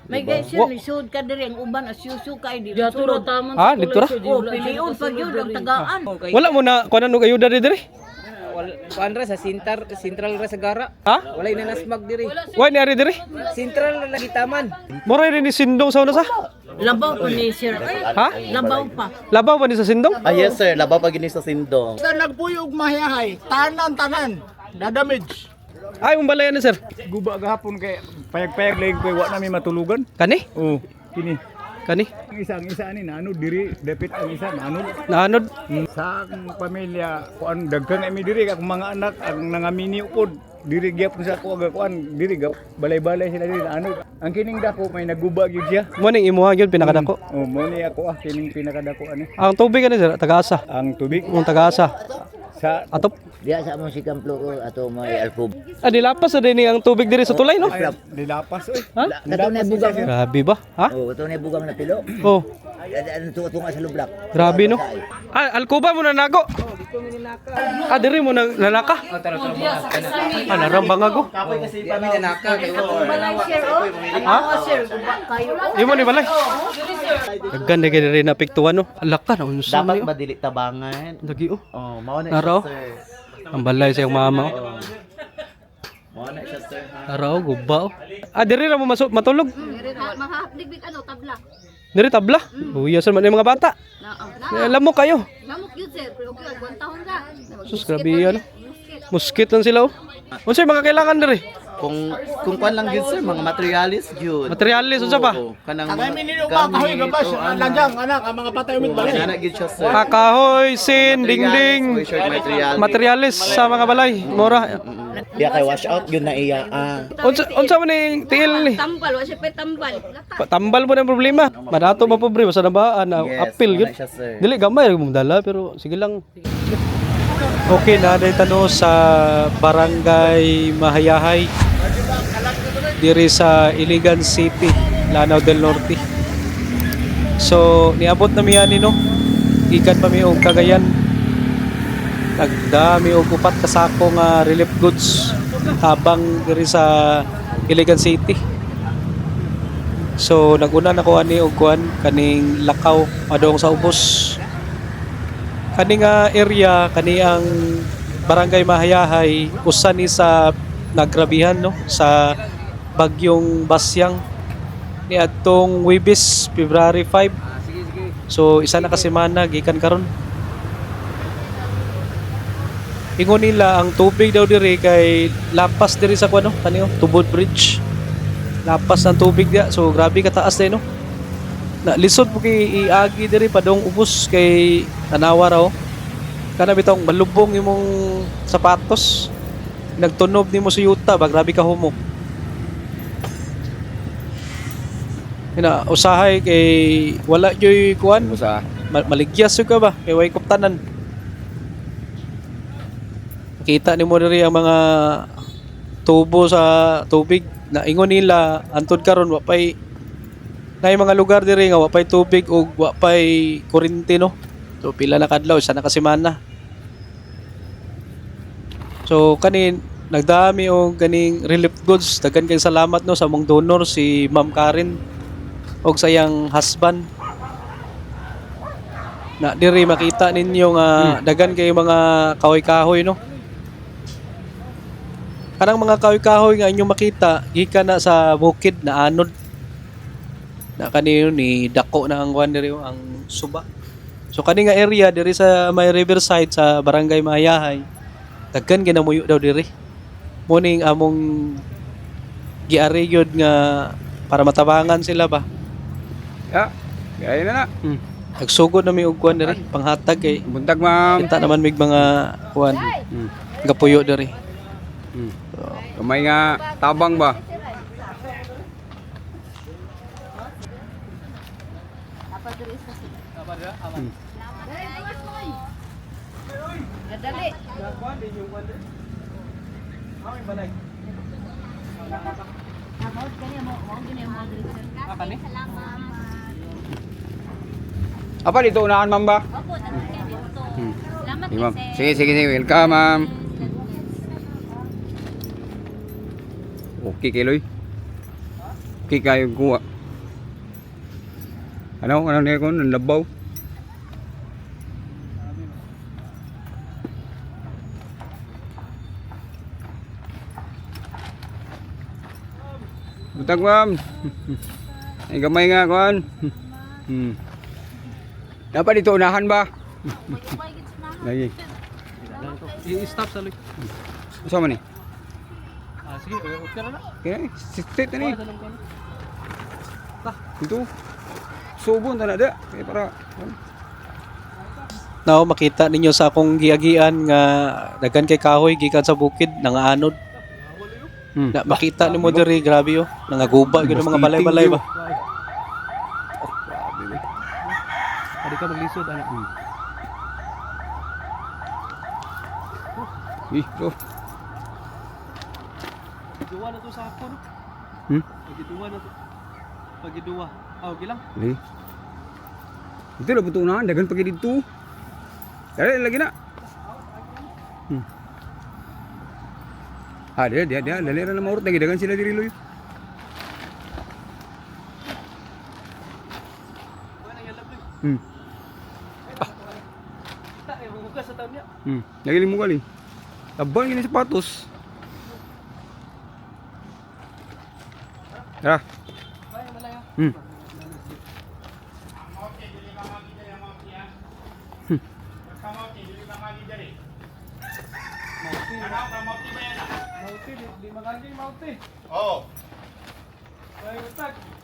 May guys yan, lisod ka diri ang uban asyusu kay di. Ya turo taman Ah, dito ra? Oh, piliun pag yun ang tagaan. Wala mo na kuan ano ayuda diri? Kuan ra sa Central ra sa Gara. Ha? Walay na nasmag diri. Why ni ari diri? Central ra lagi taman. Moray rin ni Sindong sa una sa? Labaw pa ni sir. Ha? Labaw pa. Labaw pa ni sa Sindong? Ah, yes sir, labaw pag sa Sindong. Sa nagpuyog mahiyahay, tanan, dadamage. Ay, umbalayan ni sir. Guba gahapon kay payag-payag lagi ko wa nami matulugan. Kani? Oh, kini. Kani? Ang isa ani naano diri depit ang isa naano. Naanod? Sa akong pamilya kuan dagkang emi diri akong mga anak ang nangamini upod diri gyapon sa ako aga kuan diri gap balay-balay sila diri naano. Ang kining dako may naguba gyud siya. Mo ning imuha gyud pinakadako. Oh, mo ni ako kining pinakadako ani. Ang tubig ani sir, taga-asa. Ang tubig Ang taga-asa. sa Atop. Diya sa mo si Kamplo ko ato may alcohol. Ah, dilapas na din ang tubig diri sa tulay no? ay, dilapas oy. Ha? Kato na bugang. Grabe ba? Ha? Oh, kato na bugang na pilo. Oh, Ano tunga sa lublak. grabe no. Ah, alkuba mo na nago. Ah, diri mo na nanaka. Ah, narambang ako. Di kami nanaka kay Balay sir oh. Ang sir guba kayo. Imo ni balay. Ganda kay diri na piktuan no. Alaka na unsa Dapat ni. madili tabangan. Lagi oh. Oh, mao na Naraw. siya sir. Ang balay sa iyong mama. Oh. Mao na siya sir. Ha? Araw, guba oh. Ah, diri na mo matulog. Mahaplig ano tabla. Diri tabla. Uya sa mga bata. Alam mo kayo. Namok yun sir, pero okay, 1 taon ka. Sus, grabe yan. Muskit lang sila oh. Unsay mga kailangan diri? Kung kuan lang gyud sir, mga materialis gyud. Materialis unsa pa? Oo, kanang Tagay minino ka kahoy gabas lanjang anak ang mga patay umit balay. Ana gyud siya sir. Kakahoy, sin, dingding, Shirt material. materialis sa mga balay. Mura. Diya kay wash out gyud na iya. Unsa man ning tiil ni? Tambal, wala siya pa tambal. Tambal mo na ang problema. Madato ba pobre sa nabaan na Yes, appeal yun. muna siya, sir. Dili gamay ra mong dala pero sige lang. Okay na day tanong sa Barangay Mahayahay diri sa Iligan City, Lanao del Norte. So niabot na mi ani no. Ikan pa mi og Cagayan. Nagdami og upat ka sako nga relief goods habang diri sa Iligan City. So naguna na ko ani og kuan kaning lakaw adong sa ubos. Kani nga area kani ang Barangay Mahayahay usa ni sa nagrabihan no sa bagyong Basyang ni adtong Huwebes February 5. So isa na ka semana gikan karon. Ingon nila ang tubig daw diri kay lapas diri sa kuno kani Tubod Bridge. Lapas ang tubig dia. So grabe kataas din no. Na lisod mo kay iagi diri padong ubos kay tanawa raw. Kana bitong malubong imong sapatos. Nagtunob nimo sa yuta ba grabe ka humok. Ina usahay kay wala joy kuan usa. Maligyas jud ka ba kay way kuptanan. Kita nimo diri ang mga tubo sa tubig na ingon nila antud karon wa pay nay mga lugar diri nga wa pay tubig ug wa pay kuryente no. So pila na kadlaw isa na ka semana. So kanin nagdami og ganing relief goods. Daghan kay salamat no sa mong donor si Ma'am Karen og sa iyang husband. Na diri makita ninyo nga daghan kay mga kahoy-kahoy no. Kanang mga kahoy-kahoy nga inyong makita gikan na sa bukid na anod. Na kanino ni dako na ang kuan diri ang suba. So kani nga area diri sa may riverside sa Barangay Mahayahay. Daghan ginamuyo daw diri. Mo ning among giari gyud nga para matabangan sila ba. Ya. Gaya na na. Nagsugod na mi og kuan diri panghatag kay Buntag ma'am. kita naman mig mga kuan. Gapuyo diri. Kamay nga tabang ba? Dali. Apa dito unahan ma'am ba? Opo, salamat Ma'am. kasi. Sige, welcome ma'am. Okay, Keloy. Okay kayo kuha. Ano niya ko, nanlabaw. Butang ma'am. Ay gamay nga kuan. Dapat dito unahan ba? Lagi. I-stop sa loy. Usa man ni? Sige, okay na na. Okay, straight na ni. Ito. Subon ta na da. Kaya para Now makita ninyo sa akong giagian nga daghan kay kahoy gikan sa bukid nangaanod. Na makita nimo diri grabe yo, nangaguba gyud ang mga balay-balay ba. Oh, grabe we. Pwede ka maglisod ana. bro. Duwa na to sa ako no. Pagiduwa na to. Pagiduwa. Okay lang. Li. Ito na buto unahan, dagan pagi dito. Dali lagi na. Dia lalera na maurot lagi dagan sila diri loy. Lagi limo kali. Tabang gini sapatos. Tara.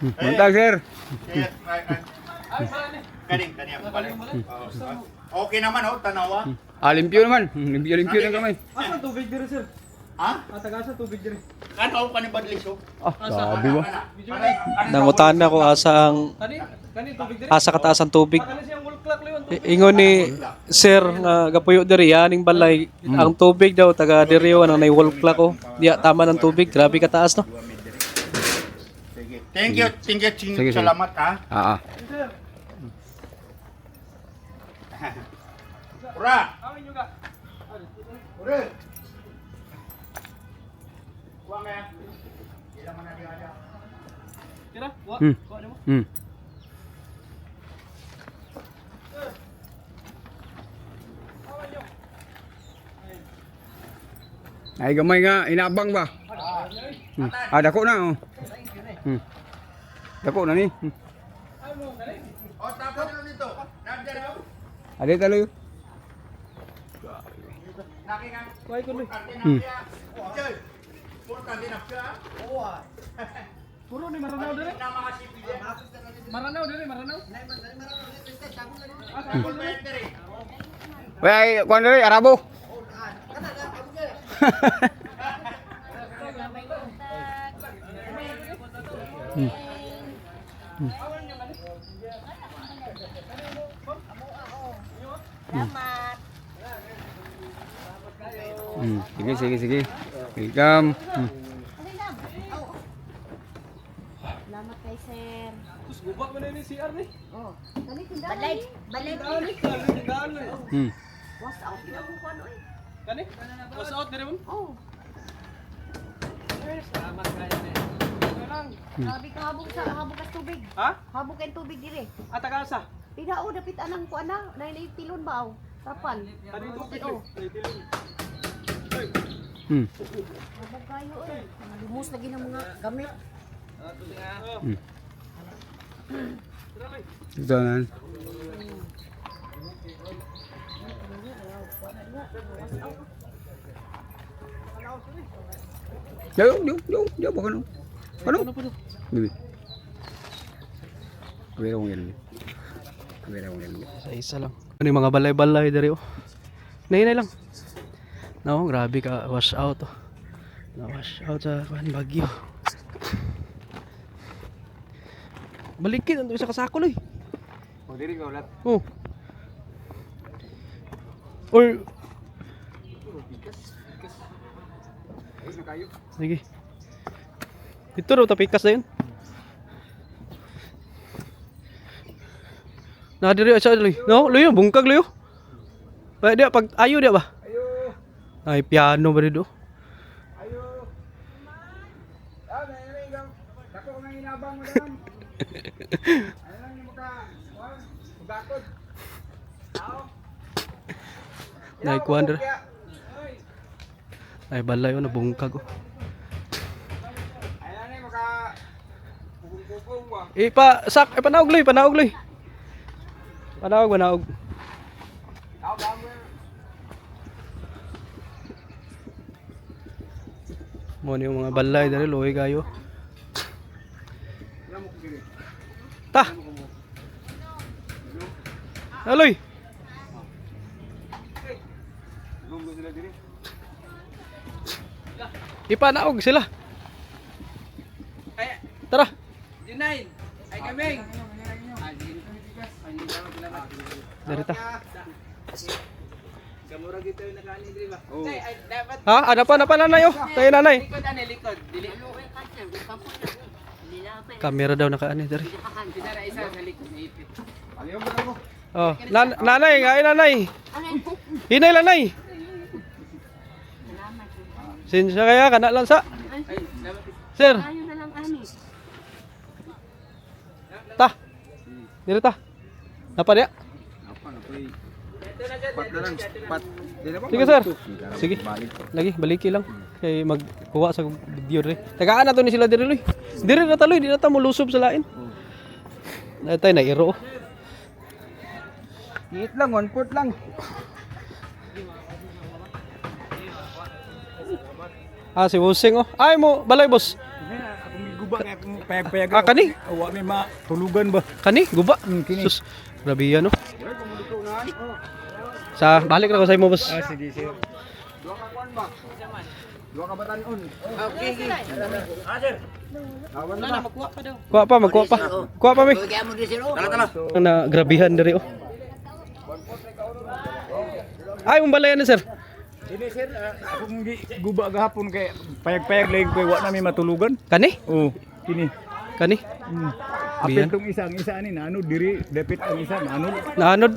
Mantag sir. Kaning ako balik. Okay naman tanawa. Limpyo naman. Limpyo lang kamay. Asa tubig diri sir? Ha? Atagasa tubig diri. Kanaw ka ni Badlis oh. Sabi ba? Nangutan na ko asang Kani tubig diri. asa kataas ang tubig. Kani siyang wall clock leon. Ingon ni sir nga gapuyo diri yaning balay ang tubig daw taga diri ang nay wall clock ko. Diya tama ng tubig, grabe kataas no. Sige. Thank you. Sige. Salamat ha. Ura. Ura. Kuha nga. Ilang man na dia. Kira, wa. Wa nimo. Ay gamay nga inabang ba? Dako na oh. Dako na ni. O tapos na dito. Nandiyan daw. Ade talo. Nakingan. Kuhay ko ni. Oy. Puro din afya. Oo. Puro ni maranaw diri. Na mga sipil. Maranaw diri, maranaw. Wey, kuan diri Arabo. Sige. Welcome. Salamat kay sir. Guba man ni CR ni. Oh. Kani tindahan. Balay. Was out gid ako kuno eh. Kani? Was out diri mo. Oh. Salamat kaya ni. Lang. Sabi ka habog ka tubig. Ha? Habog kay tubig dire. Atagasa. Pidao dapit anang kuana, nay tilon ba aw? Tapal. Kani tubig. Oh. Habog kayo eh. Limos lagi ng mga gamit. Ito na. Yo, baka no. Ano? Bibi. Kuwera ko yan. Sa isa lang. Ano yung mga balay-balay diri oh. Nahinay lang. No, grabe ka wash out oh. Na wash out sa Bagyo. Balikid ang isa kasako loy. Oh, diri ka ulat. Oh. Or sige. Ito raw tapikas na yun. Na diri sa loy. No, loy bungkag loy. Pa dia pag ayo dia ba? Ayo. Ay piano ba dito? Ayo. Dako nga inabang mo dan. Ayun ni maka. Naikuan diri. Ay balay oh, nabungkag oh. Panaog loy. Panaog. Mo ni yung mga balay dali loy kayo. Ta. Aloy. Ipanaog sila. Tara. Junaid, ay kaming. Dari ta. Kamura gito yung nakaani diri ba? Ay dapat Ha? Ada pa nanay oh. Tayo nanay. likod ani likod. Dili. Kamera daw nakaani dari. Dinara isa sa likod ni ipit. Oh, nanay, ay nanay. Hinay lanay. Sinsya kaya kana lang sa. Ay dapat Sir, Ayaw na lang ani. ta. Diri ta. Napa dia? Sige sir. Sige. Lagi baliki lang kay magkuha sa video diri. Tagaan na to ni sila diri loy. Diri na taloy, di na ta mo lusob sa lain. Natay na iro. Hit lang 1/4 lang. Ah, si Wusing oh. Ay mo balay boss. Akong giguba kay akong payag-payag. Ah, kani? Awa may matulugan ba? Kani guba. Kini. Sus. Grabe yan oh. Sa balik na ko sa imo boss. Sige. Okay. Kuha pa, magkuha pa. Kuha pa mi. Na grabihan diri oh. Ay, mong balayan na sir. Ini sir, akong guba gahapon kay payag-payag lang kay wa na may matulugan. Kani? Oh, kini. Kani? Apil tong isa ani naanod diri, dapit ang isa naanod. Naanod.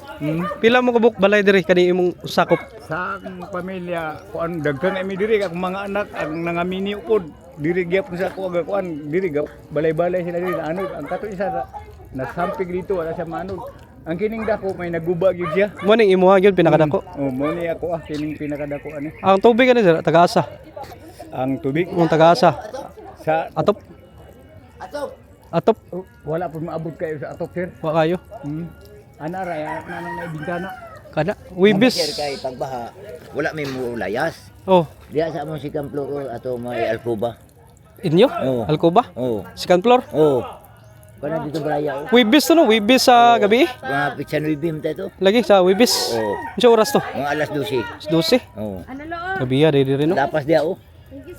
Pila mo kabuk balay diri kani imong sakop? Sa akong pamilya, kuan daghang emi diri akong mga anak ang nangamini upod. Diri gyapon sa ako aga kuan, diri balay-balay sila diri naanod. Ang kato isa nasampig dito wala siya maanod. Ang kining dako may naguba gyud siya. Mo ning imuha gyud pinakadako. Oh, mo ni ako kining pinakadako ani. Ang tubig ani sir, taga-asa. Ang tubig Ang taga-asa. sa Atop. Atop. wala pud maabot kayo sa atok sir. Wa kayo. Ana ra ya nanang may bintana. Kana. Wibis. Kay pagbaha, wala may mulayas. Oh, Diya sa among sikang floor ato may alcoba. inyo? Oo. Alcoba? Oh. Second floor? Oh. Kana dito braya oh. Wibis to no? Wibis sa gabi? Mga pitsan bim tayo to. Lagi sa Wibis. Oo. Sa oras to? Mga alas 12. 12. Oh. Ano loo? Gabi ya diri no. Lapas dia oh.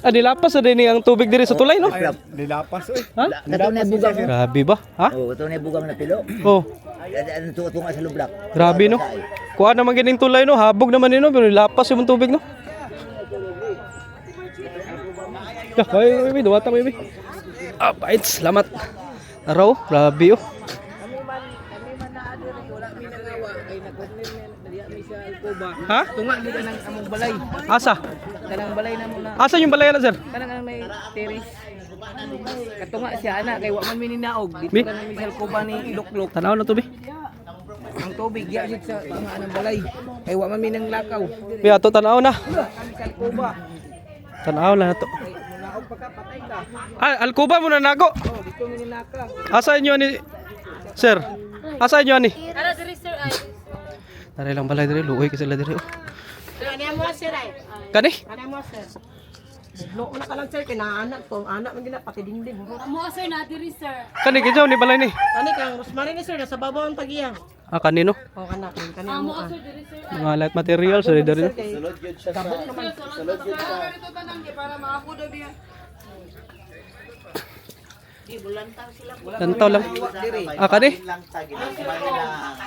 Ah, dilapas na din ang tubig diri sa tulay no? Ay, dilapas oy. Ha? Kato na bugang. Grabe ba? Ha? Oh, kato na bugang na pilo. Oh, Ano to nga sa lublak. grabe no. Kuha naman gining tulay no, habog naman no, pero lapas yung tubig no. Ya, baby, duwata baby. Ah, bait, salamat. Araw, grabe oh. Ha? Tunga dito nang among balay. Asa? Kanang balay na mo na. Asa yung balay na sir? Kanang ang may terrace. Katunga siya ana kay wa man mininaog dito Mi? kanang misal ko ba ni iluklok. Tanaw na to be. Ang tubig ya jud sa mga anang balay. Kay wa man minang lakaw. Be ato tanaw na. Misal ko ba. Tanaw na to. Munaog pa ka patay ka. Ah, alkuba mo na nago. Oh, dito mininaka. Asa inyo ni Sir? Asa inyo ni? Ara diri sir ay. Tara lang balay diri, luoy ka sila diri. Oh. Ano mo sir ay? Kani? Ano mo sir? No, una ka lang sir, kinaanak to. Anak man gina pati dingding. Amo sir na diri sir. Kani kinsaw ni balay ni? Ani kang Rosmary ni sir, nasa babaw ang tagiyang. Ah, kanino? O kanak, kanina Amo mo ah. sir diri sir. Mga light materials diri diri. Sulod yun siya Tantaw lang. Ah, kani?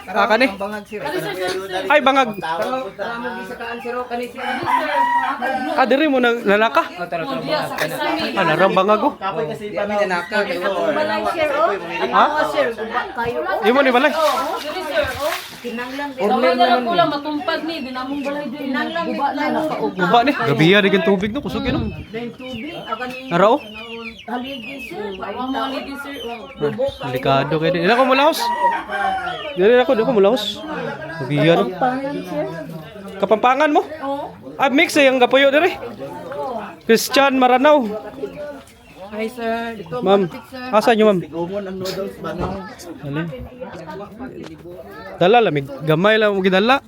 Ah, kani? Bangag sir. Ay, bangag. Tara mo gisakaan sir kani sir. Ah, diri mo nang lalaka. Ah, narang bangag oh. Di amin nanaka kay wa. Balay sir oh. Ha? Amo sir, guba kayo oh. Imo ni balay. Diri sir oh. Kinanglang Order naman ni. matumpag ni, dinamong balay din. Kinanglang guba na nakaog. Guba ni. Gabi yan, di tubig no. Kusog yun no. Dahil tubig, agan ni Araw. haligi sir. Awang mga ligi sir. Delikado kayo din. Hindi ako mulahos. Hindi ako mulahos. Gabi yan no. Kapampangan mo? Ah, mix eh, ang gapuyo diri. Christian Maranao. Hi sir, dito Ma'am, asa nyo ma'am? Tigumon ang noodles ba no? Dali. Dala lamig. Gamay lang mo gidala.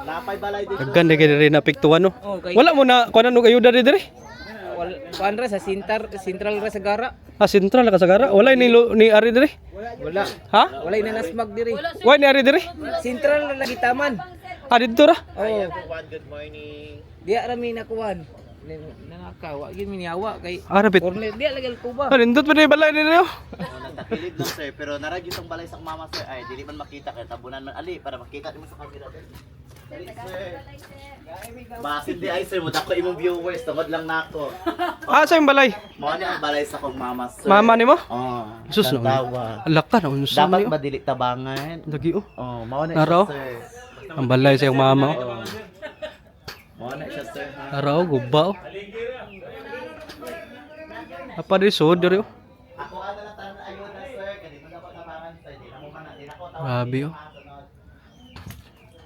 Napay balay din. Daggan na kayo rin napiktuan no. Wala mo na kuanan og ayuda rin diri. Kuan ra sa central ra sa gara. Ah, sentral na kasagara. Wala ni ari diri. Wala. Ha? Walay na nasmag diri. Why ni ari diri? Central na lagi taman. Ah, dito ra. Oh, Good morning. diya ra mi nakuan. Nanakawa gyud mi niyawa kay Arabit. corner diya lagi kuba. Ah, nindot pa ni balay diri. Nagtakilid lang sir, pero narag itong balay sa mama sir. Ay, dili man makita kay tabunan man ali para makita nimo sa camera. Dali, sir. Basin di ay sir, mudak ko imong viewers, tungod lang nako. Ah, sa yung balay. Mao ni ang balay sa kong mama sir. Mama nimo? Oh. Sus no. Tawa. Alak ka na unsa Dapat ni. madili tabangan. Lagi oh. Oh, mao na Naraw? siya sir. Ang balay sa yung mama. Oh. Oh. Mao na siya sir. Ha? Araw guba oh. Apa di sud diri oh. Ako ada na tan ayuda sir, kanimo dapat tabangan sir. Di na mo man di na ko tawa. Grabe oh.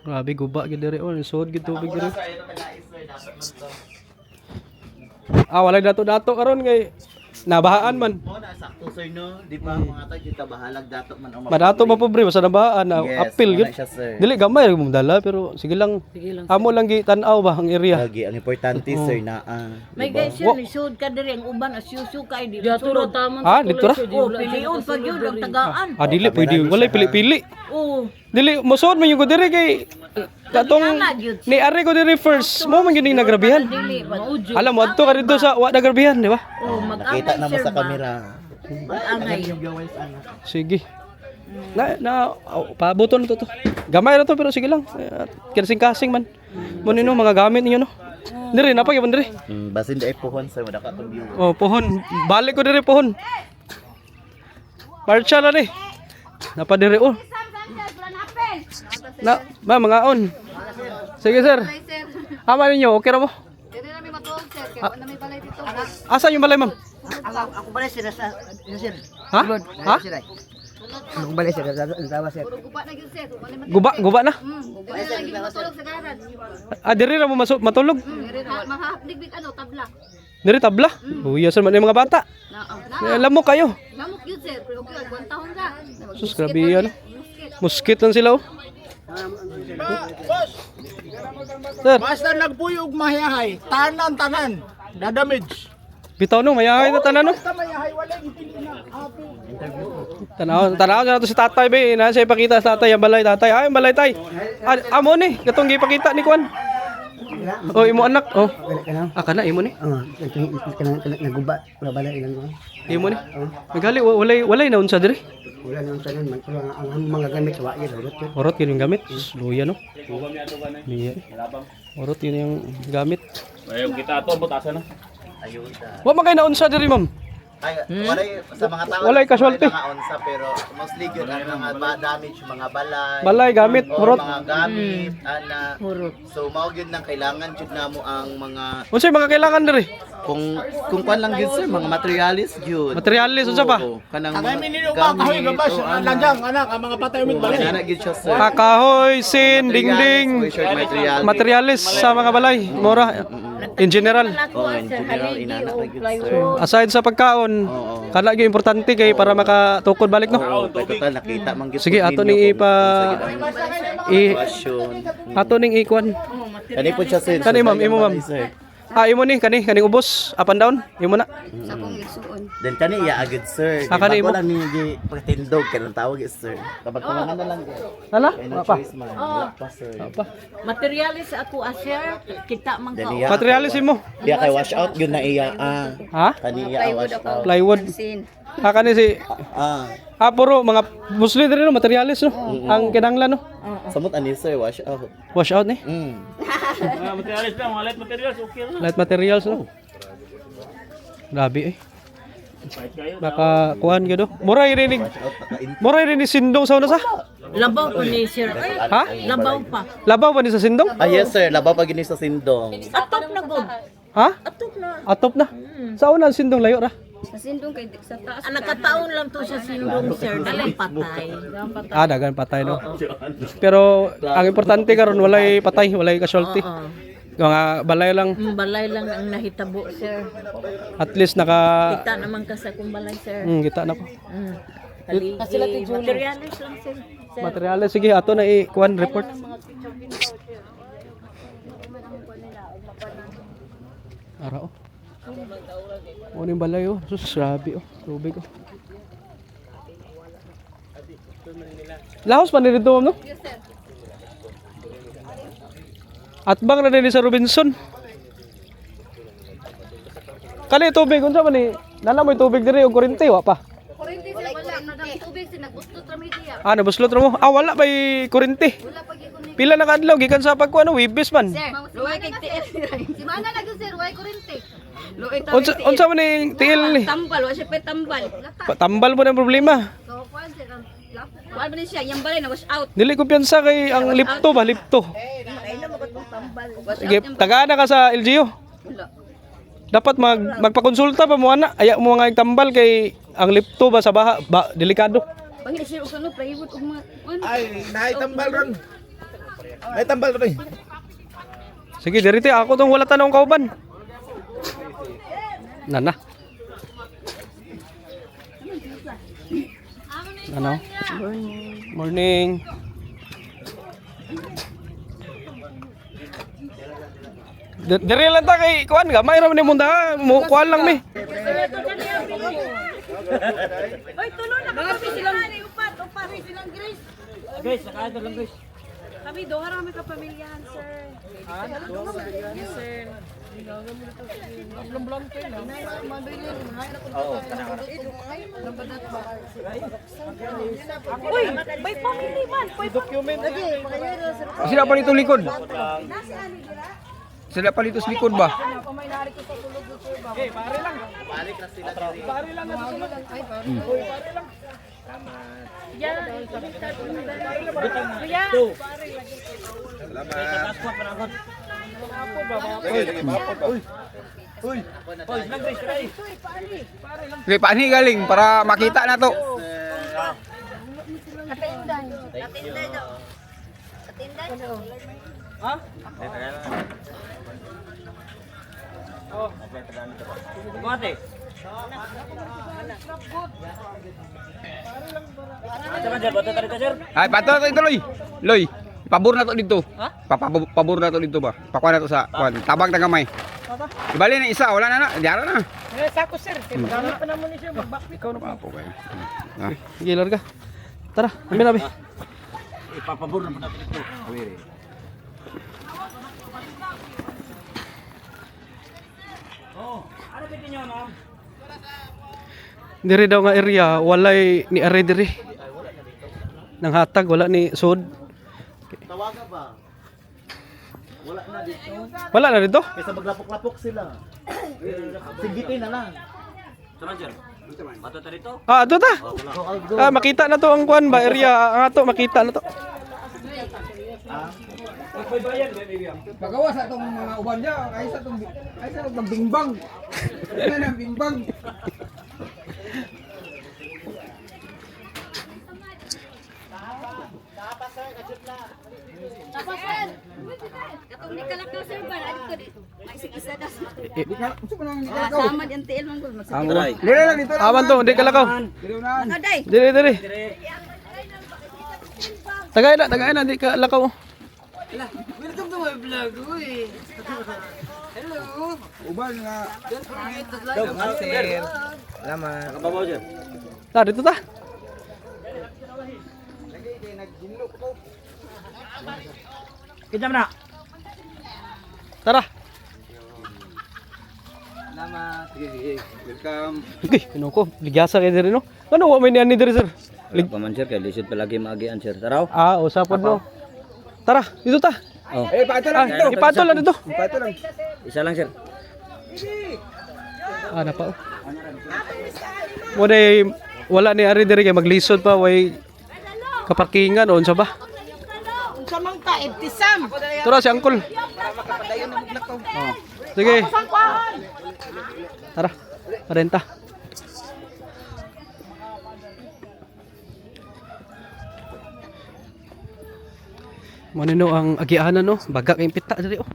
Grabe guba gid diri oh. Sud gid tubig diri. Sir, ito taga sir, dapat man to. Ah, walay dato-dato karon kay nabahaan man. Mao na sakto sir no. Di ba mga tag kita bahalag dato man ang Madato ba pobre basta nabahaan na Yes, appeal mao gyud. na siya sir. Dili gamay ra mo dala pero sige lang. Amo lang gi tan-aw ba ang area. Lagi ang importante sir na May guys sir, lisod ka diri ang uban asyusu kay di. Turo taman Ah, dito ra. Oh, piliun pag yun ang tagaan. Ah, dili pwede walay pili-pili. Oh, Dili mosuod man yung ko diri kay katong ni ari ko diri first mo man gyud ning nagrabihan. dili ba? Alam mo adto ka dito sa wa nagrabihan, di ba? Oh, nakita mag-angay na mo sir sa ba? camera. Mag-angay. Sige. Pabuton to to. Gamay ra to pero sige lang. Kasing-kasing man. Mo nino mga gamit ninyo no. Diri napag ibon diri. Basin di ay puhon sir, madaka tong view. Oh, pohon. Balik ko diri pohon. Marcha na ni. Napa diri oh. Na, ba mga on. Sige sir. Ama ninyo, okay ra mo? Dili na mi matuog sir, kay wala mi balay dito. Asa yung balay ma'am? Ako ba sir sa sir? Ha? Ha? Ako ba sir sa tawa sir? Puro guba na gyud sir. Wala man. Guba na. Dili na lagi matulog sa garan. Ah, diri ra mo matulog. Dili na mahapdig tabla. Diri tabla. Uya sir man yung mga bata. Alam mo kayo. Lamok gyud sir, pero okay, 1 taon ra. Sus, grabe yan. Muskit lang sila oh. Sir, Basta nagpuyog mahiyahay, tanan na-damage. bitaw no, mayahay na tanan no. Mahiyahay wala hindi na happy. Tanaw na to si tatay be, na siya ipakita sa tatay ang balay tatay. Ay, ang balay tay. Ah, amo ni, gatong gipakita ni Kuan. Oh, imo anak. Oh. Ah, kana imo ni. Naguba, wala ba ilang mo? Imo ni. Nagali walay na unsa diri. Wala nang tanan man ang mga gamit wa gyud urot yun. Orot yun yung gamit. Luya no. Iya. Orot yun yung gamit. Ayuda. Wa man kay na unsa diri ma'am. Ay, walay sa mga tao. Walay casualty. Mga onsa pero mostly yun ang mga damage, mga balay. Balay gamit, o orot. mga gamit, ana. So mao gyud nang kailangan jud namo ang mga Unsay mga kailangan diri? kung kuan lang gyud sir, mga materialis gyud. Materialis unsa pa? Oo, kanang Tagay mga minino ba kahoy gabas lanjang anak ang mga patay umit balay. Ana gyud siya sir. Kakahoy, sin, dingding. Materialis. Materialis sa mga balay, mura. In general. Oh, in general inana gyud sir. Aside sa pagkaon, Oo. kana gyud importante kay para makatukod balik no. Oo, total nakita man gyud. Sige, ato ning Passion. ato ning ikuan. Kani po siya sir. Kani ma'am, imo ma'am. Ah, imo ni kaning ubos up and down. Imo na. Sa kong igsuon. Then kani iya agad sir. Ah, kani Bago mo? lang ni gi pagtindog kanang tawag is sir. Kapag kumangan na lang. Hala? Kaya no Apa? choice man. Wala pa sir. Materialis ako asher kita man Then ka. iya. Materialis mo. Iya kay wash out yun na iya. Ha? Kani iya wash out. Plywood. Ah, kani si puro mga musli diri no, materialis no. Ang kinahanglan no. Samot ani sir wash out. Wash out ni. Light materials no. Grabe eh. Baka kuhan gyud do. Muray rin ni sindong sa una sa. Labaw pa ni sir. Ha? Labaw pa. Labaw ba ni sa sindong? Ah, yes sir, labaw pag sa sindong. Atop na god. Ha? Atop na. Atop na. Sa una ang sindong layo ra. Masindong kay sa taas. Nakataon lang to sa sindong sir. Dalang patay. Ah, dagan patay no. Pero ang importante karon walay patay, walay casualty. Mga balay lang. Balay lang ang nahitabo sir. At least naka Kita naman ka sa kung balay sir. kita na ko. Haligi. Materialis lang sir. Materyales sige ato na i-kuan report. Ara oh. Ano yung balay oh. Sus, grabe oh. Tubig oh. Lahos pa nito no? Yes, sir. At bang na din sa Robinson. Kali tubig unsa man ni? Nana mo tubig diri og kuryente wa pa. Kuryente sir, wala. Nagang tubig sir, nagustot ra mi diya. Ah, nabuslot ra mo. Ah, wala bay kuryente. Wala pag i-connect. Pila na kadlaw gikan sa pagkuan Wibis man. Sir, luway kay tiil. Si mana lagi sir, way kuryente. Luoy ta. Unsa man ni tiil ni? Tambal, wa siya pa tambal. Tambal mo na problema. So, kuan sir, ang laptop. Wala ba ni siya, yung balay na wash out. Dili ko piyansa kay ang lipto ba, lipto. Ay na magod tambal. Wash Sige, tagaan na ka sa LGU. Wala. Dapat magpakonsulta pa mo ana. Aya mo nga tambal kay ang lipto ba sa baha, delikado. Pangit sir, usa no private ug mga Ay, naitambal ron. Naitambal ron. Sige, dirite ako tong wala tanong kauban. Nana. Ano? Morning. Dire lang ta kay kuan ga, may ra man imong da, mo kuan lang mi. Oy, tulo na kami silang upat silang Grace. Guys, nakaano lang guys. Kami doha ra kami ka pamilyahan, sir. Yes, sir. Uy, may family man. Document. Sila pa dito likod. Sila pa dito sa likod ba? Eh, pare lang. Balik na sila diri. Pare lang na susunod. Oy, pare lang. Okay, paani galing para makita na to. Ha? Oh. Bumate. Ay, pato na to ito, Loy. Loy, pabor na to dito. Ha? Pabor na to dito ba? Pakuha na to sa kuan. Tabang na gamay. Ibali na isa, wala na na. Diara na. Eh, sako sir. Gamit pa naman ni sir mag-backpick. Ikaw na pa. Apo kayo. Ah. Sige, larga. Tara, amin abi. Ipapabor naman natin ito. Awiri. Diri daw nga area, walay ni are diri. Nang hatag wala ni sud. Tawaga ba? Wala na dito. Wala na dito. Kaysa maglapok-lapok sila. Sigitin na lang. Ah, ato ta. Ah, makita na to ang kuan ba area, ang ato makita na to. Pagawa sa itong mga uban niya, ay sa itong bingbang. Yan ang bingbang. Tapos sir. Katong di kalakaw sir ba? Ano ko di? Ay isa ka. Sama yung tiil man gud. Dili lang dito. Aman to, di kalakaw. Kaday. Diri. Tagay na, di kalakaw. Welcome to my vlog, uy. Uban nga. Ta, dito ta. Kidam na. Tara. Welcome. Okay, kinuko. Ligasa kay diri no. Ano wa may ni diri sir? Paman sir, kaya lisod palagi maagian sir. Taraw. Ah, usapon no. Tara, dito ta. Oh. Eh, pato lang dito. Ipatol lang dito. Pato lang. Isa lang sir. Ah, napa. Mo day wala ni ari diri kay maglisod pa way kaparkingan o unsa ba? Unsa man ka ibtisam? Tara si Uncle. Sige. Tara. Parenta. Manino ang agianan no, baga kay pita diri oh.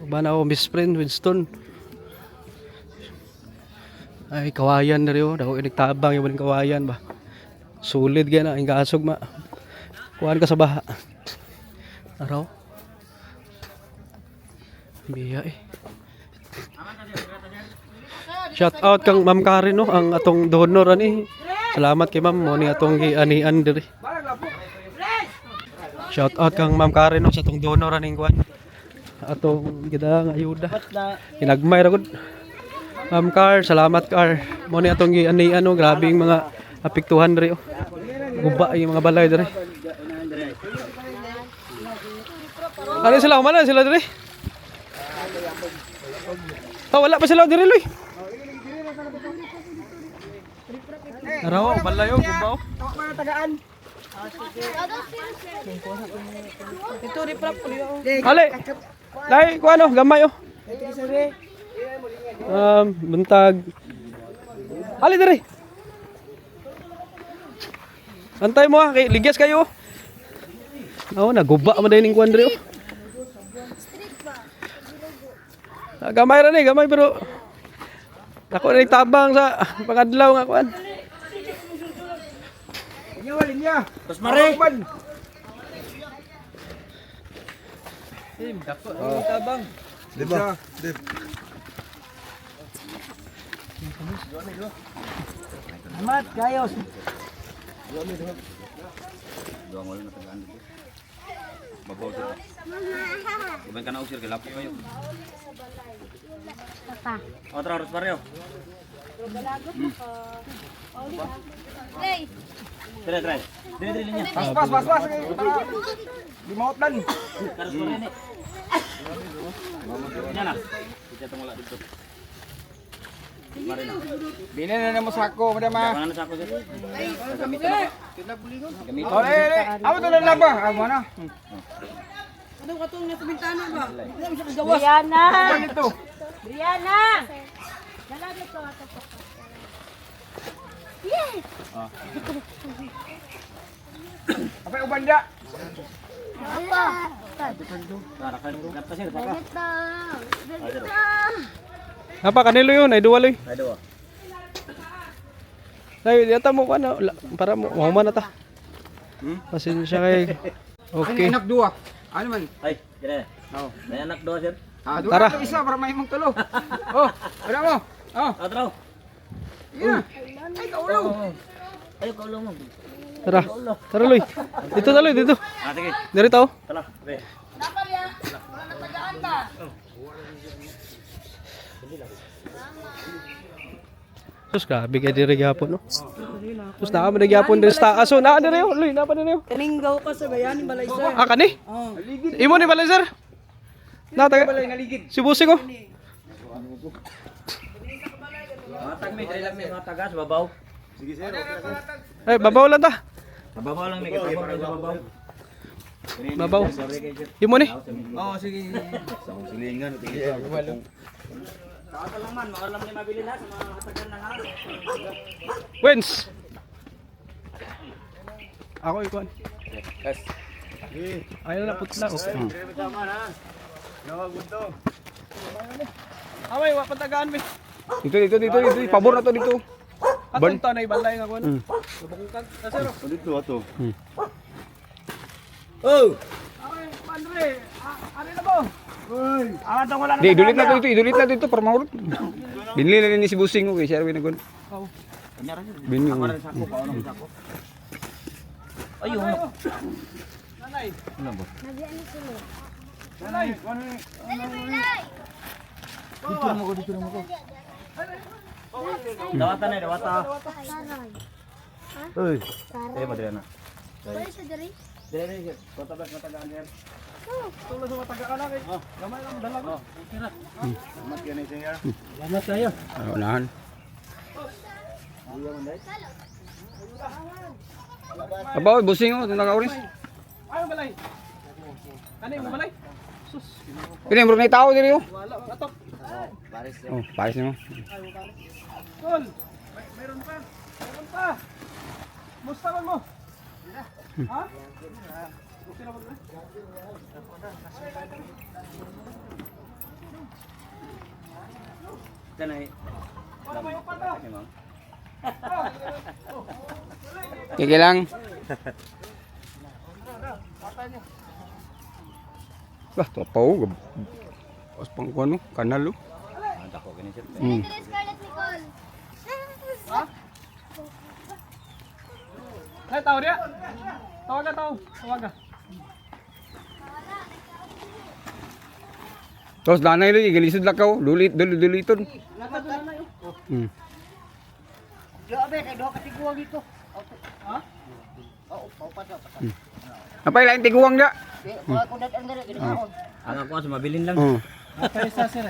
Bana o Miss Friend Winston. Ay kawayan diri oh, daw nagtabang yung kawayan ba. Sulit gyud na ang kaasog ma. Kuan ka sa baha. Araw. Biya eh. Shout out kang Ma'am Karen no, ang atong donor ani. Salamat kay Ma'am mo ni atong gianian diri. Shout out kang Ma'am Karen no, sa atong donor aning kuan. Atong gidang ayuda. Hinagmay ra gud. Ma'am Car, salamat Car. Mo ni atong gianian no, grabe yung mga apektuhan diri oh. Guba yung mga balay diri. Ano sila? Umala sila diri? Oh, wala pa sila diri loy. Araw, balay oh, guba oh. Ito riprap ko yo. Ale. Dai, kuano, gamay oh. Buntag. Ali diri. Antay mo ah, kay ligyas kayo. Oh, naguba man dining kuan diri oh. Gamay ra ni, gamay pero ako na tabang sa pangadlaw nga kuan. Mas mare. Tabang. Diba? Amat gayos. Kumain ka na usir kay lapo kayo. Otra oras pa rin. Play. Try. Dili niya. Pas. Di maot lan. Karos pa rin eh. Yan na. Kita tong wala dito. Mari na. Binin na mo sako, madama. Pangalan sa ako sir. Gamit. Oh, amo to lang ba? Amo na. Ano ka itong nasa bintana ba? Brianna. Ano ito? Brianna. Nalagay ko ato po. Yes. Apay ubanda. Apa? Tara kan kata sir saka. Apa kanilo yun? Ay duwaloy. Ay do. Ay yata mo ano para mo man na ta. Pasensya kay. Okay. Anak dua. Ano man? Ay, dire. Oh, may anak do sir. Ah, dua Tara. na isa para may mong tulo. Oh, wala mo. Oh, Otra. yeah. Ay, kaulo. Ayo ka ulo mo. Tara. Tara loy. Dito na loy dito. Ah sige. Diri tao. Tara. Be. Sus grabe kay diri gyapon no. Sus naa man gyapon diri sa aso naa diri oh. Loy, naa pa diri oh. Kaninggaw ka sa bayani balay sir. Ah kani? Imo ni balay sir. Na taga. Si Busing oh. Matag mi dili lang mi matagas babaw. Ay babaw lang ta. Babaw lang mi kay babaw. Babaw. Imo ni. Oh, sige. Kaasa lang man, makalam ni mabili na sa mga hatagan ng araw. Wins. Ako ikuan. Yes. Ayun na putla oh. Tama na. Away wa patagaan mi. Dito. Pabor na to dito. Atong tanay balay nga kuan. Bukungkag. Sir. Dito ato. Oh. Andre, ano na mo? Di, idulit na dito para mahurot. Binili na ni si Busing ko kay siya rin nagon. Binili ko. Sako pa ono sako. Ayun. Nanay. Ano ba? Nanay. Dito mo ko. Dawata na, dawata. Uy. Dire pa dire na. Boleh sedari? Dire. Kota bas matagaan sir. Unahan. Abaw, busing oh, tanda ka oris. Ay, balay. Kani mo balay? Pili mo na tao diri oh. Wala mga atok. Oh, pares mo. Tol. Meron pa. Meron pa. Musta man mo? Ha? Okay na ba? Tanay. Kiki lang. Lah, topaw. Pas pang kuano, kanal oh. Dako gani sir. Scarlett Nicole. Ay, tao dia. Tawag ka, tao. Tawag ka. Terus danay lu gilisod lakaw, duliton. Apa lain tiguang dia? Ang ako sa mabilin lang. Oh. Okay, sa sir.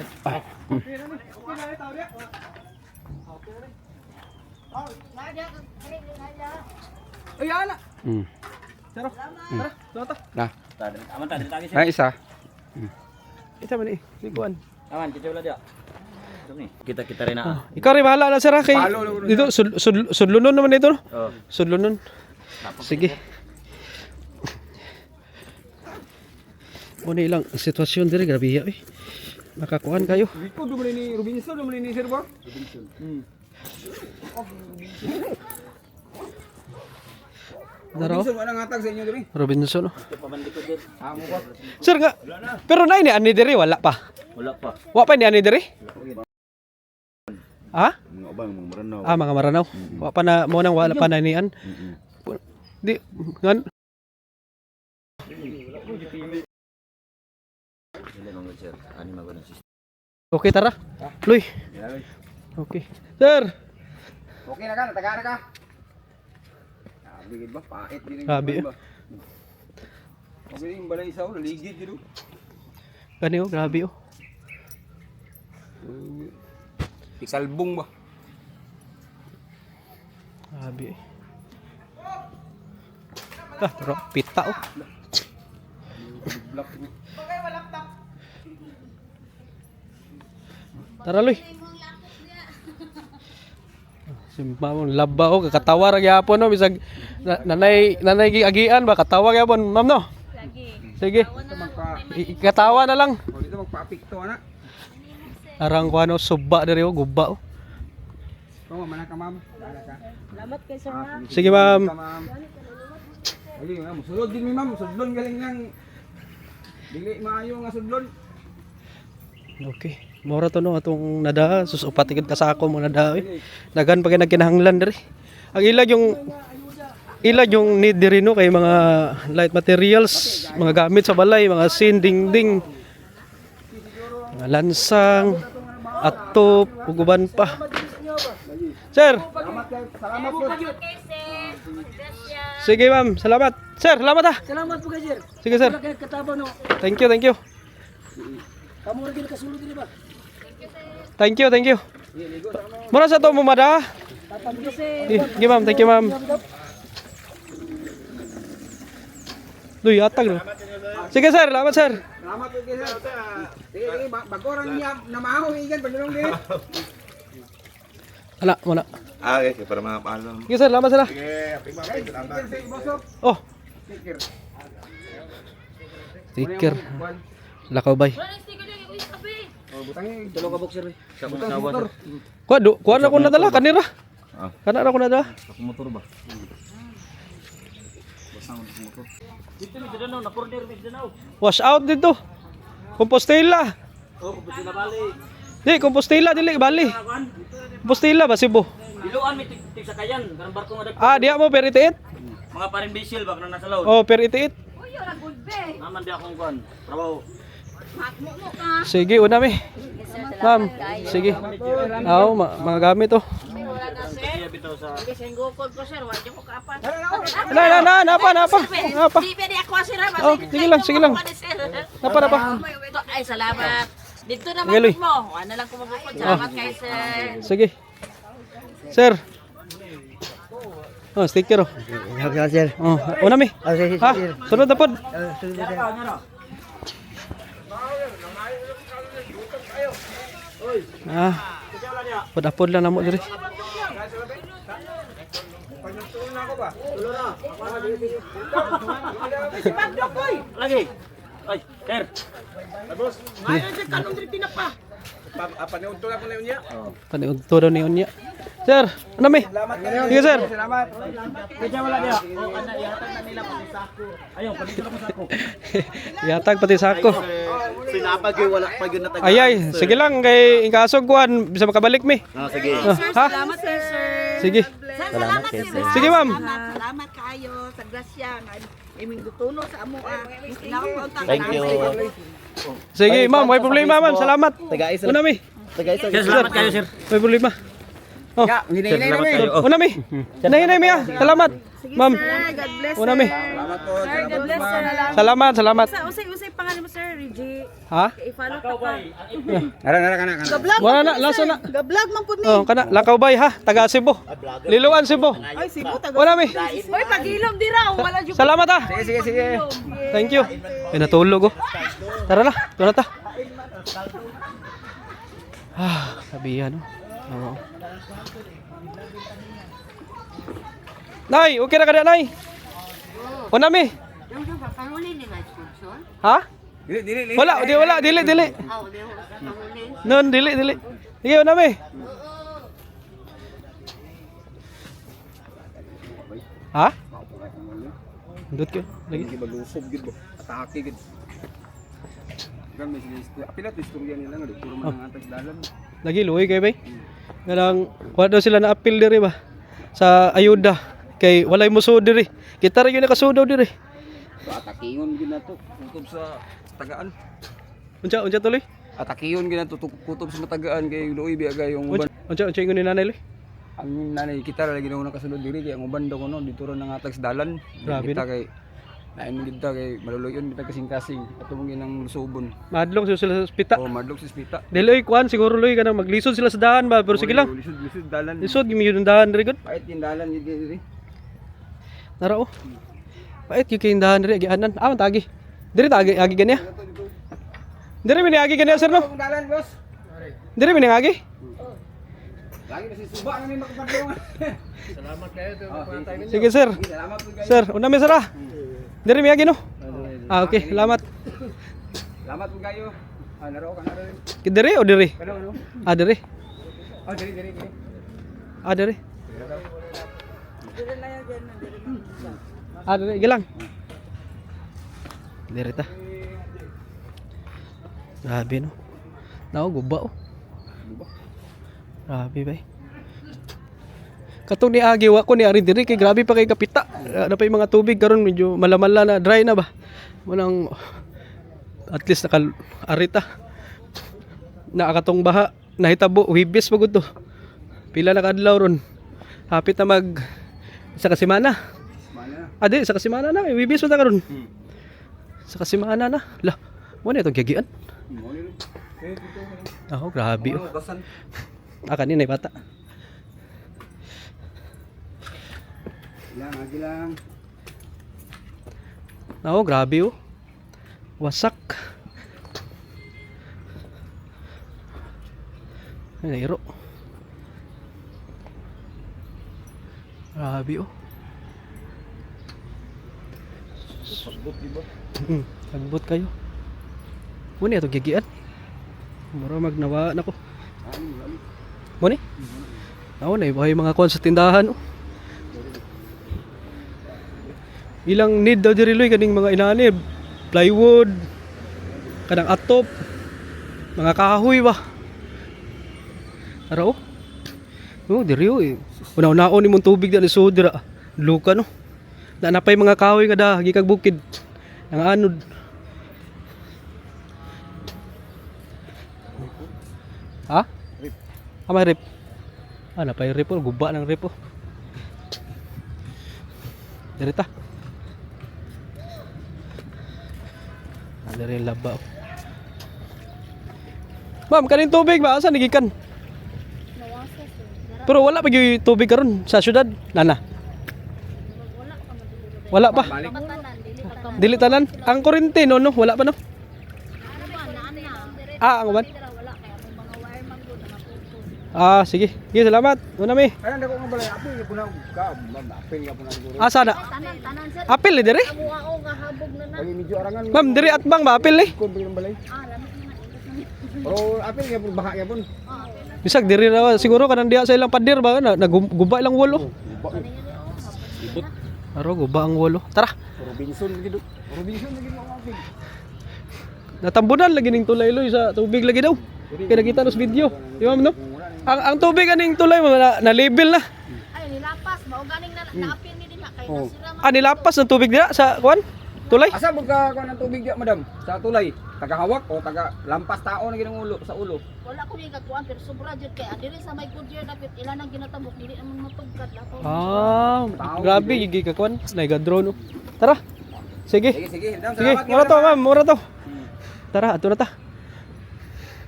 Ay, ala. Sero. Tara, tara. Nah, Aman ta diri tagi sir. ay isa. Ito man eh. Likuan. Aman kita wala dia. Kita rin na. Ikaw rin bahala na sir ha. Kay, dito, sudlunon naman dito. No? Oh. Sudlunon. Sige. Muna ilang sitwasyon diri grabe ya eh. Makakuan kayo. Iko dumuli ni Robinson, dumuli ni Sir Bor. Daraw. Robinson wala ngatag sa inyo diri. Robinson. No? Pamandikod din. Amo ko. Sir nga. Pero na ini ani diri wala pa. Wala pa. Wa pa ni ani diri? Ha? Mga bang mga maranaw. Ah, mga maranaw. Wa pa na mo nang wala pa na nian. Di ngan Dili mga sir. Ani magana sis. okay tara. Luy. Okay. Sir. Okay na ka, taga na ka. Bigid ba pait din Grabe, eh. Okay yung balay isaw, ligid dito. Gani oh, grabe oh. Pisalbong ba? Grabe. Ah, pero pita oh. Tara Luy. Simpa mo laba oh, kakatawa ra gyapon no bisag nanay giagian ba katawa gyapon ma'am no. Sige. Katawa na lang. O dito magpapikto ana. Arang kuano suba diri oh, guba oh. Kung mana ka ma'am? Mana ka? Salamat kay sir ha. Sige ma'am. Ma'am. Ay, ma'am, sulod din mi ma'am, sudlon galing lang. Dili maayo nga sudlon. Okay. Mora to no atong nada sus upatigid ka sa ako mo nada eh. Dagan pa kay nagkinahanglan diri. Ang ilag yung need diri no kay mga light materials, mga gamit sa balay, mga sinding-ding, mga lansang, atop, ug uban pa. Sir. Salamat po. Sige ma'am, salamat. Sir, salamat ha. Salamat po kay sir. Sige sir. Kay katabo no. Thank you, thank you. Kamo ra gid kasulod diri ba? Thank you, thank you. Mura sa to mo mada. Tatag kasi Sige ma'am, thank you ma'am. Duy, atag no. Sige sir, salamat sir. Salamat po kay sir. Sige, bagoran niya na maaho igan pagdulong din. Ala, muna. Ah, okay, para mga paalam. Sige sir, salamat sir. Oh, Sticker. sticker. Lakaw bay. Oh, butangi. Tulo ka boxer. Sa kung nasawa sir. Kuha na ko nadala kanira. Kana na ko nadala. Sa motor ba? Basang sa motor. Dito ni danaw na corner ni danaw. Wash out dito. Compostela. Oh, kubuti na bali. Di, Compostela dili bali. Compostela ba Cebu? Diluan mi tig sakayan, kanang barko nga dag. Ah, diya mo per itiit. Mga parin bisil ba kana nasa laod. Oh, per itiit. Uy, ora good be. Naman di akong kuan. Trabaho. Makmo mo ka. Sige, una mi. Ma'am, sige. Aw, mga gamit oh. Kaya bitaw sa... Napa. Di pwede ako sir. Oh, sige lang. Napa. Ay, salamat. Dito naman Sige, Loy. mo. Ano lang kumabukod. Salamat kay sir. Sige. Sir. Oh, sticker oh. Sir. Oh, una mi. Ha? Sunod na pod. Pod lang namo diri. Lagi. Ay, sir. Paniunto na ko na yun niya. Paniudto daw ni unya. Sir, ano mi? Sige sir. Salamat. Kaya wala dia. Ayaw, pagkita ko sa ako. Yatag pati sako. Sinapag yung wala pag yun natagaan. Ay, sige lang kay ingkasog kuan bisa makabalik mi. Sige. Ha? Salamat sir, sir. Sige. Salamat sir. Sige ma'am. Salamat kayo sa grasya nga iming gutuno sa amo. Thank you. Sige ma'am, may problema ma'am. Salamat. Tagais. Una mi. Tagais. Sir, salamat kayo, sir. May problema. Oh, Hinahinay na kayo. una mi. Hinahinay mi ah. Salamat. Ma'am. God bless Una mi. sir. God bless sir. Salamat. Usay pangalan mo sir, Reggie. Ha? I-follow ka pa. Kana. Gablog. Wala na, lasa na. Gablog man pud ni. Oh, kana Lakaw Bay ha, taga Cebu. Liluan Cebu. Ay, Cebu taga. Wala mi. Hoy, pagilom di raw. Wala jud. Salamat ah. Sige. Thank you. Ay natulog oh. Tara na, tara ta. Sabihan oh. Oo. Nay, okay na kada nay. Una mi. Ha? Dili. Wala, dili. Non, dili. Sige, una mi. Ha? Dut ko lagi. Balusog gid ba? Atake gid. Gan may sige. Apila to istorya nila nga puro man ang antag dalan. Lagi luoy kay bay. Ganang kuha daw sila na appeal diri ba sa ayuda kay walay muso diri. Kita ra gyud nakasudaw diri. Atakiyon gid nato kutob sa tagaan. Unsa tuloy? Atakiyon gid nato kutob sa tagaan kay luoy biya yung uban. Unsa ingon ni nanay loy? Ang nanay kita ra lagi na kasulod diri kay ang uban daw kuno dito ra nangatag sa dalan. Grabe Kita kay nain kita kay maluluyon kita kasing-kasing ato mong ginang lusubon. Madlong sila sa ospital. Oh, madlok sa spita. Dili kuan siguro loy kanang maglisod sila sa daan ba pero sige lang. Lisod dalan. Lisod gimi yung daan diri gud. Pait yung dalan gid diri. Nara oh. Pait yung kindahan diri agianan. Tagi. Diri tagi agi ganya. Diri mi agi ganya sir no. Ang dalan boss. Diri mi agi. Lagi na si suba kami makapadlong. Sige sir. Salamat po guys. Sir, una mi sir ah. Diri mi agi no. Okay, salamat. Salamat po kayo. Naro ka na rin. Diri o diri? Ano? Diri. Oh, diri. Diri. Diri gilang. Diri ta. Grabe no. Nao guba oh. Grabe bay. Katong ni agi wa ko ni ari diri kay grabe pa kay kapita. Ano pa yung mga tubig karon medyo malamala na dry na ba. Walang at least arita. Nakakatong baha nahitabo wibis pagud to. Pila na kadlaw ron. Hapit na mag sa kasimana. Adi sa kasimana na wibis pa ta karon. Sa kasimana na. Lah, mo na itong gigian. Grabe oh. Kanina ay bata. Lang. Grabe oh. Wasak. Ay, nairo. Grabe oh. Sagbot kayo. Muna ito gigian. Mura magnawa na ko. Muna? Na ibahay mga kuwan sa tindahan oh. Ilang need daw diri loy kaning mga inanib, plywood, kadang atop, mga kahoy ba. Ara oh. Oh, diri oh. Una-unaon imong tubig da ni sudra. Luka no. Na napay mga kahoy kada gikag bukid. Ang anod. Ha? Rip. Rip. Napay repo, guba ng repo. Dirita. Dari laba. Ma'am, kaning tubig ba asa nagikan? Nawasa sir. Pero wala pa gyud tubig karon sa syudad. Nana. Wala pa. Pangatanan, Dili dili tanan. Ang kuryente no, wala pa no. Ang uban. wala kaya may mga wireman gud na maputo. Sige. Sige, salamat. Una mi. Ay, nako nga balay. Apil nga po na. Apil nga po na siguro. Sana. Tanan sir. Apil dire. Amuao nga habog na na. Ay, medyo arangan. Ma'am, dire at bang ba apil eh? Kung bilang balay. Lamit na Pero apil nga po, baka nga po. Bisag diri ra siguro kanang diha sa ilang pader ba na naguba ilang wolo. Aro guba ang wolo. Tara. Robinson lagi do. Robinson lagi mo ang apil. Natambunan lagi ning tulay-loy sa tubig lagi daw. Kaya nakita nos video. Di ba no? Ang tubig aning tulay mga na level na. Ay nilapas mao ganing na naapil ni din na kay nasira Nilapas ng tubig dira sa kuan? Tulay? Asa magka kuan ng tubig diya, madam? Sa tulay. Taga-hawak o taga-lampas tao na ginang ulo sa ulo. wala ko ni kakuan pero sobra jud kay adiri sa may Goodyear dapat ilan ang ginatabok dili naman matugkad lapaw. Grabe gigi ka kuan. Naigadro no. Tara. Sige. Sige. Madam, Sige, salamat mura kayo, to, madam. ma'am, mura to. Tara, ato na ta.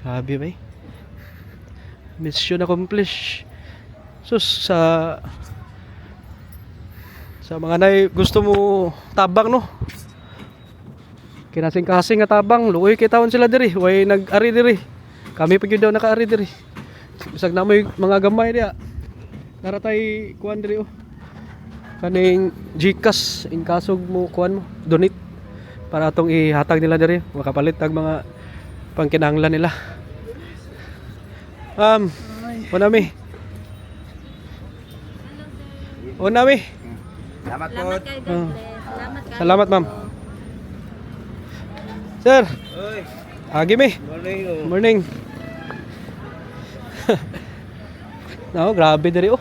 Grabe ba eh. Mission accomplished. Sus, sa mga nay gusto mo tabang no. Kinasing-kasing nga tabang, luoy kay taon sila diri, way nag-ari diri. Kami pa gyud daw naka-ari diri. Bisag na may mga gamay diya. Naratay kuan diri oh. Kaning GCash in kasog mo kuan mo, donate para atong ihatag nila diri, makapalit tag mga pangkinahanglan nila. Unami. Salamat po. Salamat kay God bless. Salamat kay Salamat, ma'am. Sir. Oy. Gimi. Morning. Morning. No, grabe diri oh.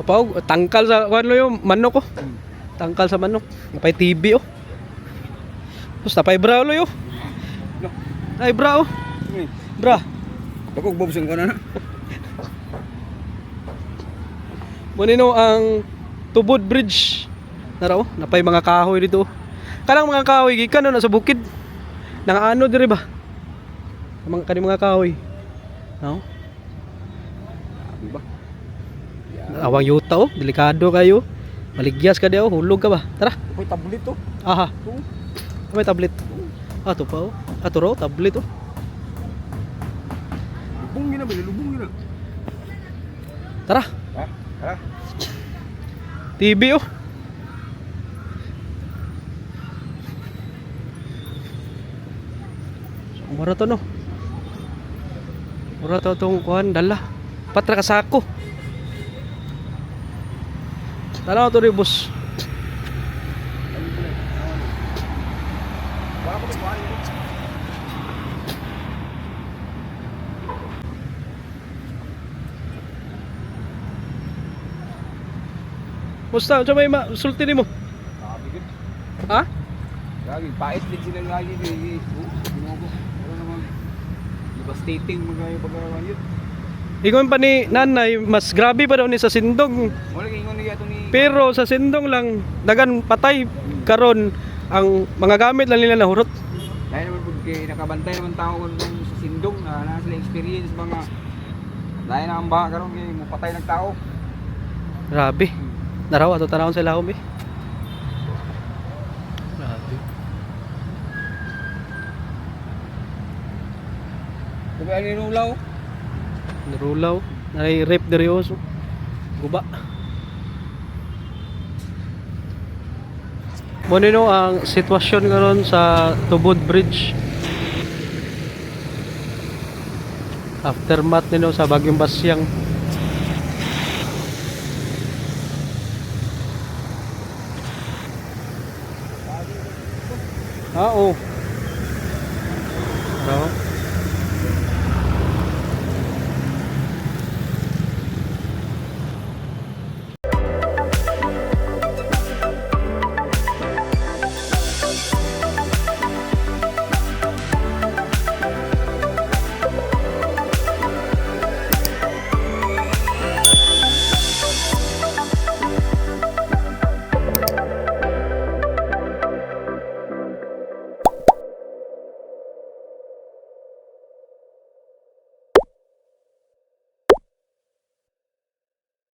Apaw, tangkal sa kuan lo yung manok oh. Tangkal sa manok. Napay TV oh. Tapos napay bra lo yo. Ay bra oh. Bra. Bakog bobsong ko na. Munino ang Tubod Bridge. Nara oh, napay mga kahoy dito. Kanang mga kahoy gikan no, sa bukid. Nang ano diri ba? Mga kahoy. No? Diba? Awang yuta oh, delikado kayo. Maligyas ka daw, hulog ka ba? Tara. Ako'y tablet to. Aha. May tablet. Ato pa oh. Ato raw, tablet oh. Lubong gina ba? Lubong gina. Tara. Ha? TV oh. Mura to no. Mura to tong kuhan, dala. Patra ka sako. Tanaw to rin boss. Musta? Sa may sulti ni mo? Bigit. Ha? Lagi, pait din sila lagi. Ginogo. Pero naman, devastating mga pagkarawan yun. Ingon pa ni nanay, mas grabe pa daw ni sa Sindong. Wala kay ingon niya ito ni... Pero sa Sindong lang, dagan patay karon ang mga gamit lang nila nahurot. Dahil naman po kay nakabantay naman tao kung sa Sindong na sila experience mga... Dahil na ang baha karon kay mapatay ng tao. Grabe. Naraw ato tanawon sa ilahom eh. Grabe. Kung ano yung ulaw? Narulaw, nai-rape diri oso. Guba. Mo nino ang sitwasyon karon sa Tubod Bridge. Aftermath nino sa Bagyong Basyang. Oo.